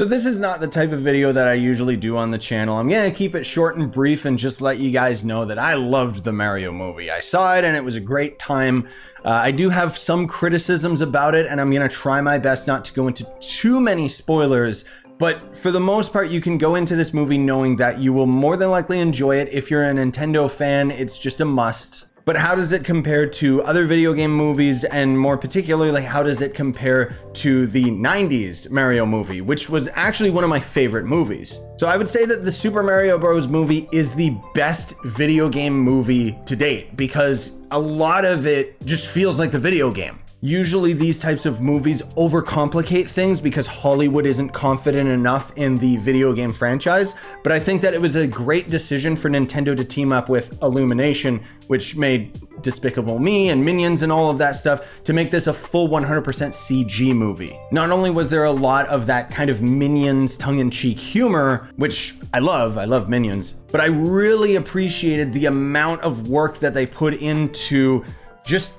So this is not the type of video that I usually do on the channel. I'm gonna keep it short and brief and just let you guys know that I loved the Mario movie. I saw it and it was a great time. I do have some criticisms about it, and I'm gonna try my best not to go into too many spoilers. But for the most part, you can go into this movie knowing that you will more than likely enjoy it. If you're a Nintendo fan, it's just a must. But how does it compare to other video game movies, and more particularly, how does it compare to the 90s Mario movie, which was actually one of my favorite movies? So I would say that the Super Mario Bros. Movie is the best video game movie to date, because a lot of it just feels like the video game. Usually these types of movies overcomplicate things because Hollywood isn't confident enough in the video game franchise, but I think that it was a great decision for Nintendo to team up with Illumination, which made Despicable Me and Minions and all of that stuff, to make this a full 100% CG movie. Not only was there a lot of that kind of Minions tongue-in-cheek humor, which I love Minions, but I really appreciated the amount of work that they put into just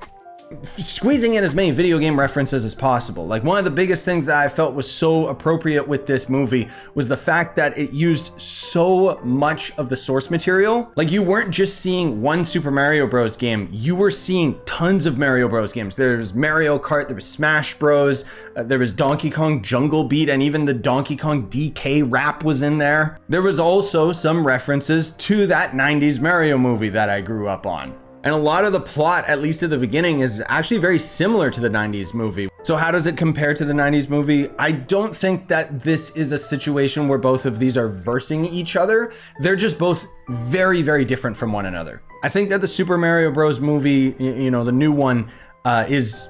squeezing in as many video game references as possible. Like, one of the biggest things that I felt was so appropriate with this movie was the fact that it used so much of the source material. Like, you weren't just seeing one Super Mario Bros. Game, you were seeing tons of Mario Bros. Games. There was Mario Kart, there was Smash Bros, there was Donkey Kong Jungle Beat, and even the Donkey Kong DK rap was in there. There was also some references to that 90s Mario movie that I grew up on. And a lot of the plot, at least at the beginning, is actually very similar to the 90s movie. So how does it compare to the 90s movie? I don't think that this is a situation where both of these are versing each other. They're just both very, very different from one another. I think that the Super Mario Bros. Movie, you know, the new one, is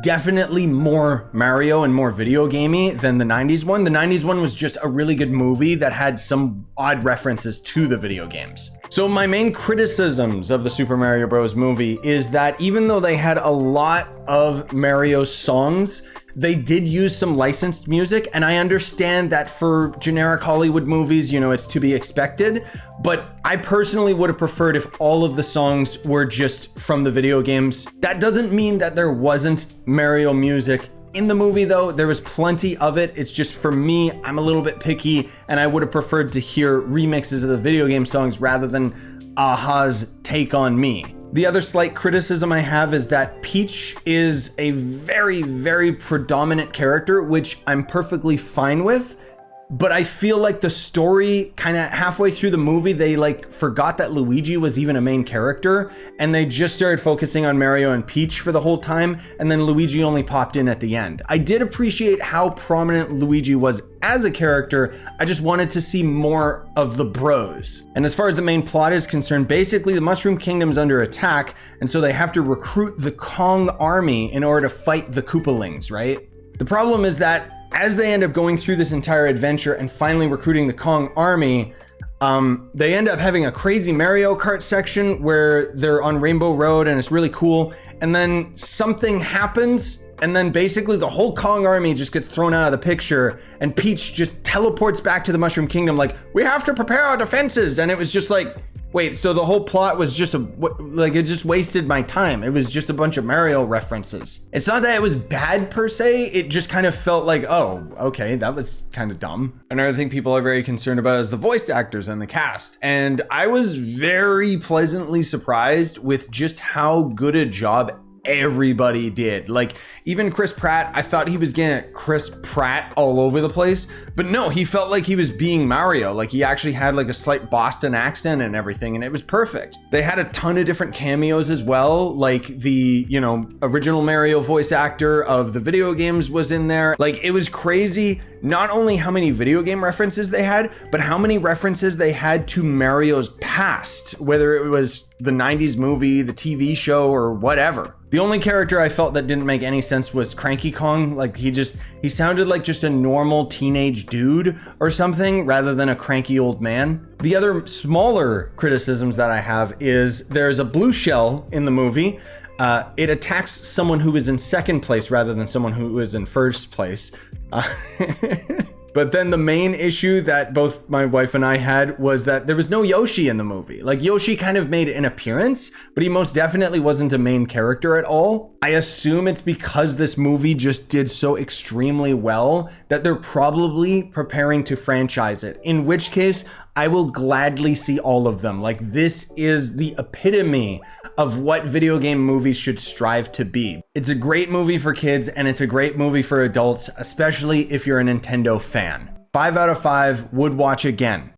definitely more Mario and more video gamey than the 90s one. The 90s one was just a really good movie that had some odd references to the video games. So my main criticisms of the Super Mario Bros. Movie is that even though they had a lot of Mario songs, they did use some licensed music, and I understand that for generic Hollywood movies, you know, it's to be expected, but I personally would have preferred if all of the songs were just from the video games. That doesn't mean that there wasn't Mario music in the movie, though. There was plenty of it. It's just, for me, I'm a little bit picky, and I would have preferred to hear remixes of the video game songs rather than Aha's Take on Me. The other slight criticism I have is that Peach is a very, very predominant character, which I'm perfectly fine with. But I feel like the story, kind of halfway through the movie, they forgot that Luigi was even a main character, and they just started focusing on Mario and Peach for the whole time, and then Luigi only popped in at the end. I did appreciate how prominent Luigi was as a character. I just wanted to see more of the bros. And as far as the main plot is concerned, basically the Mushroom Kingdom's under attack, and so they have to recruit the Kong army in order to fight the Koopalings, right? The problem is that as they end up going through this entire adventure and finally recruiting the Kong army, they end up having a crazy Mario Kart section where they're on Rainbow Road, and it's really cool. And then something happens, and then basically the whole Kong army just gets thrown out of the picture, and Peach just teleports back to the Mushroom Kingdom like, we have to prepare our defenses. And it was just like, wait, so the whole plot was just it just wasted my time. It was just a bunch of Mario references. It's not that it was bad per se, it just kind of felt like, oh, okay, that was kind of dumb. Another thing people are very concerned about is the voice actors and the cast. And I was very pleasantly surprised with just how good a job everybody did. Like, even Chris Pratt, I thought he was getting Chris Pratt all over the place, but no, he felt like he was being Mario. Like, he actually had like a slight Boston accent and everything, and it was perfect. They had a ton of different cameos as well, like the, you know, original Mario voice actor of the video games was in there. Like, it was crazy, not only how many video game references they had, but how many references they had to Mario's past, whether it was the 90s movie, the TV show, or whatever. The only character I felt that didn't make any sense was Cranky Kong. Like, he sounded like just a normal teenage dude or something rather than a cranky old man. The other smaller criticisms that I have is there's a blue shell in the movie. It attacks someone who is in second place rather than someone who is in first place. But then the main issue that both my wife and I had was that there was no Yoshi in the movie. Like, Yoshi kind of made an appearance, but he most definitely wasn't a main character at all. I assume it's because this movie just did so extremely well that they're probably preparing to franchise it, in which case I will gladly see all of them. Like, this is the epitome of what video game movies should strive to be. It's a great movie for kids, and it's a great movie for adults, especially if you're a Nintendo fan. 5 out of 5, would watch again.